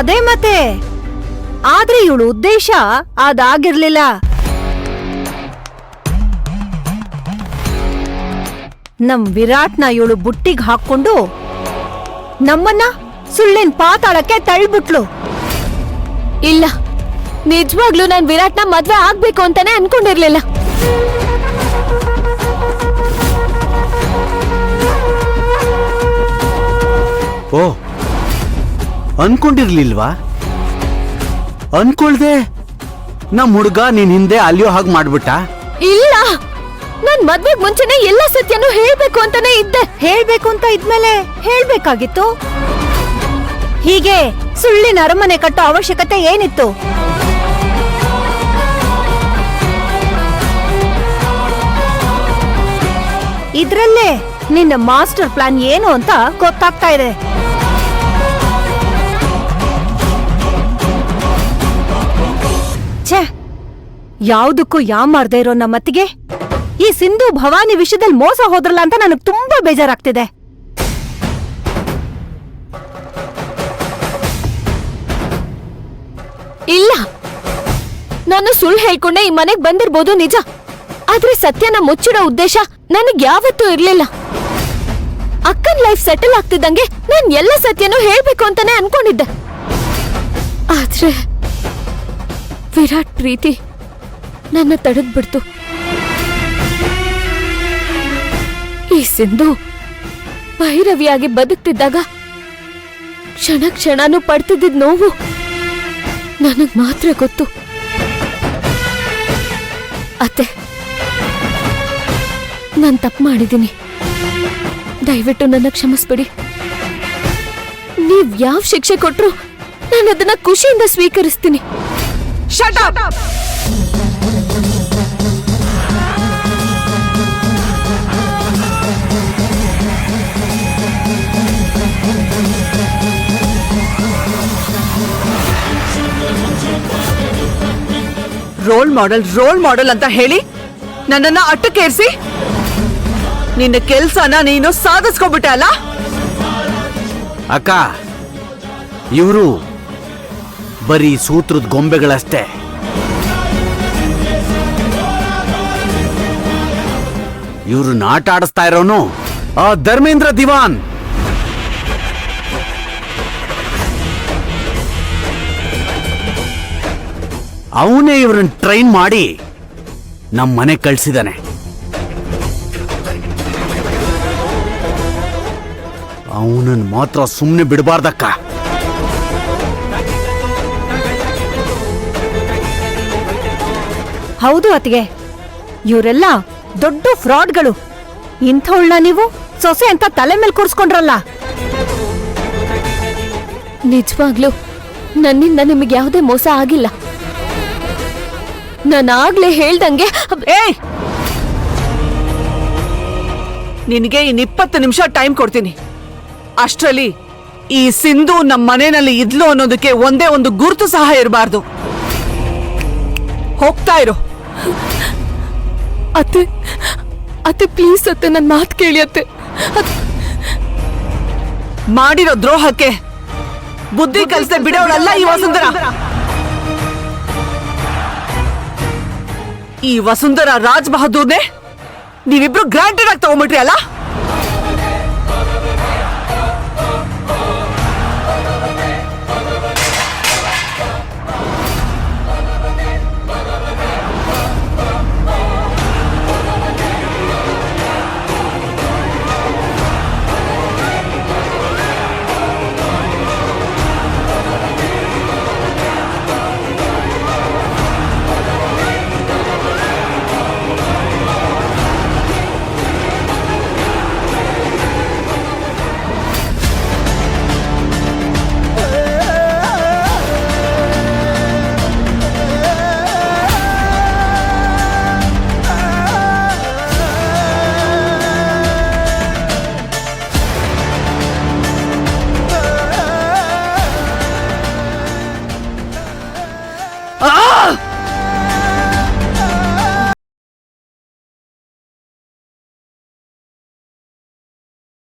ಅದೇ ಮತ್ತೆ. ಆದ್ರೆ ಇವಳು ಉದ್ದೇಶ ಅದಾಗಿರ್ಲಿಲ್ಲ. ನಮ್ ವಿರಾಟ್ನ ಇವಳು ಬುಟ್ಟಿಗ್ ಹಾಕೊಂಡು ನಮ್ಮನ್ನ ಸುಳ್ಳಿನ ಪಾತಾಳಕ್ಕೆ ತಳ್ಬಿಟ್ಲು. ಇಲ್ಲ, ನಿಜವಾಗ್ಲೂ ನಾನ್ ವಿರಾಟ್ನ ಮದ್ವೆ ಆಗ್ಬೇಕು ಅಂತಾನೆ ಅನ್ಕೊಂಡಿರ್ಲಿಲ್ಲ. ಓ, ಅನ್ಕೊಂಡಿರ್ಲಿಲ್ವಾ? ಅನ್ಕೊಳ್ದೆ ನಮ್ ಹುಡ್ಗ ನೀನ್ ಹಿಂದೆ ಅಲ್ಲಿಯೋ ಹಾಗೆ ಮಾಡ್ಬಿಟ್ಟ? ಇಲ್ಲ, ನಾನ್ ಮದ್ವೆಗ್ ಮುಂಚೆನೆ ಎಲ್ಲ ಸತ್ಯನೂ ಹೇಳ್ಬೇಕು ಅಂತಾನೆ ಇದ್ದೆ. ಹೇಳ್ಬೇಕು ಅಂತ ಇದ್ಮೇಲೆ ಹೇಳ್ಬೇಕಾಗಿತ್ತು. ಹೀಗೆ ಸುಳ್ಳಿನ ಅರಮನೆ ಕಟ್ಟೋ ಅವಶ್ಯಕತೆ ಏನಿತ್ತು? ಇದ್ರಲ್ಲೇ ನಿನ್ನ ಮಾಸ್ಟರ್ ಪ್ಲಾನ್ ಏನು ಅಂತ ಗೊತ್ತಾಗ್ತಾ ಇದೆ. ಛೇ, ಯಾವುದಕ್ಕೂ ಯಾಮಾರ್ದೇ ಇರೋ ನಮ್ಮತ್ತಿಗೆ ಈ ಸಿಂಧು ಭವಾನಿ ವಿಷಯದಲ್ಲಿ ಮೋಸ ಹೋದ್ರಲ್ಲ ಅಂತ ನನಗ್ ತುಂಬಾ ಬೇಜಾರಾಗ್ತಿದೆ. ಇಲ್ಲ, ನಾನು ಸುಳ್ಳು ಹೇಳ್ಕೊಂಡೆ ಈ ಮನೆಗ್ ಬಂದಿರ್ಬೋದು ನಿಜ. ಆದ್ರೆ ಸತ್ಯನ ಮುಚ್ಚಿಡೋ ಉದ್ದೇಶ ನನಗ್ ಯಾವತ್ತೂ ಇರ್ಲಿಲ್ಲ. ಅಕ್ಕನ್ ಲೈಫ್ ಸೆಟಲ್ ಆಗ್ತಿದ್ದಂಗೆ ನಾನ್ ಎಲ್ಲ ಸತ್ಯನೂ ಹೇಳ್ಬೇಕು ಅಂತಾನೆ ಅನ್ಕೊಂಡಿದ್ದೆ. ಆದ್ರೆ ವಿರಾಟ್ ಪ್ರೀತಿ ನನ್ನ ತಡೆದ್ಬಿಡ್ತು. ಈ ಸಿಂಧು ಭೈರವಿಯಾಗಿ ಬದುಕ್ತಿದ್ದಾಗ ಕ್ಷಣ ಕ್ಷಣನೂ ಪಡ್ತಿದ್ದ ನೋವು ನನಗ್ ಮಾತ್ರ ಗೊತ್ತು. ಅತ್ತೆ, ನಾನ್ ತಪ್ಪು ಮಾಡಿದ್ದೀನಿ. ದಯವಿಟ್ಟು ನನ್ನ ಕ್ಷಮಿಸ್ಬಿಡಿ. ನೀವ್ ಯಾವ ಶಿಕ್ಷೆ ಕೊಟ್ರು ನಾನು ಅದನ್ನ ಖುಷಿಯಿಂದ ಸ್ವೀಕರಿಸ್ತೀನಿ. Shut up! ರೋಲ್ ಮಾಡೆಲ್ ಅಂತ ಹೇಳಿ ನನ್ನನ್ನ ಅಟ್ಟಕ್ಕೇರಿಸಿ ನಿನ್ನ ಕೆಲ್ಸನ ನೀನು ಸಾಧಿಸ್ಕೊಬಿಟ್ಟೆ ಅಲ್ಲ? ಅಕ್ಕ, ಇವರು ಬರೀ ಸೂತ್ರದ ಗೊಂಬೆಗಳಷ್ಟೇ. ಇವ್ರು ನಾಟ ಆಡಿಸ್ತಾ ಇರೋನು ಆ ಧರ್ಮೇಂದ್ರ ದಿವಾನ್. ಅವನೇ ಇವ್ರನ್ನ ಟ್ರೈನ್ ಮಾಡಿ ನಮ್ಮ ಮನೆ ಕಳ್ಸಿದಾನೆ. ಅವನನ್ನು ಮಾತ್ರ ಸುಮ್ಮನೆ ಬಿಡಬಾರ್ದಕ್ಕ. ಹೌದು ಅತ್ತಿಗೆ, ಇವರೆಲ್ಲ ದೊಡ್ಡ ಫ್ರಾಡ್ಗಳು. ಇಂಥವಳ್ನ ನೀವು ಸೊಸೆ ಅಂತ ತಲೆ ಮೇಲೆ ಕೂರ್ಸ್ಕೊಂಡ್ರಲ್ಲ. ನಿಜವಾಗ್ಲೂ ನನ್ನಿಂದ ನಿಮಗೆ ಯಾವುದೇ ಮೋಸ ಆಗಿಲ್ಲ. ನಾನಾಗ್ಲೇ ಹೇಳ್ದಂಗೆ ಏಯ್, ನಿನಗೆ ಇನ್ 20 ನಿಮಿಷ ಟೈಮ್ ಕೊಡ್ತೀನಿ. ಅಷ್ಟ್ರಲ್ಲಿ ಈ ಸಿಂಧು ನಮ್ಮ ಮನೆಯಲ್ಲಿ ಇದ್ಲು ಅನ್ನೋದಕ್ಕೆ ಒಂದೇ ಒಂದು ಗುರುತು ಸಹ ಇರಬಾರ್ದು. ಹೋಗ್ತಾ ಇರು. ಅತ್ತೆ, ಅತ್ತೆ ಪ್ಲೀಸ್ ಅತ್ತೆ, ನನ್ನ ಮಾತು ಕೇಳಿ ಅತ್ತೆ. ಮಾಡಿರೋ ದ್ರೋಹಕ್ಕೆ ಬುದ್ಧಿ ಕಲಿಸದೆ ಬಿಡೋಳಲ್ಲ ಈ ವಸುಂಧರಾ. ಈ ವಸುಂಧರಾ ರಾಜ್ ಬಹದ್ದೂರ್ನೇ ನೀವಿಬ್ರು ಗ್ರಾಂಟೆಡ್ ಆಗಿ ತಗೊಂಡ್ಬಿಟ್ರಿ ಅಲ್ಲ?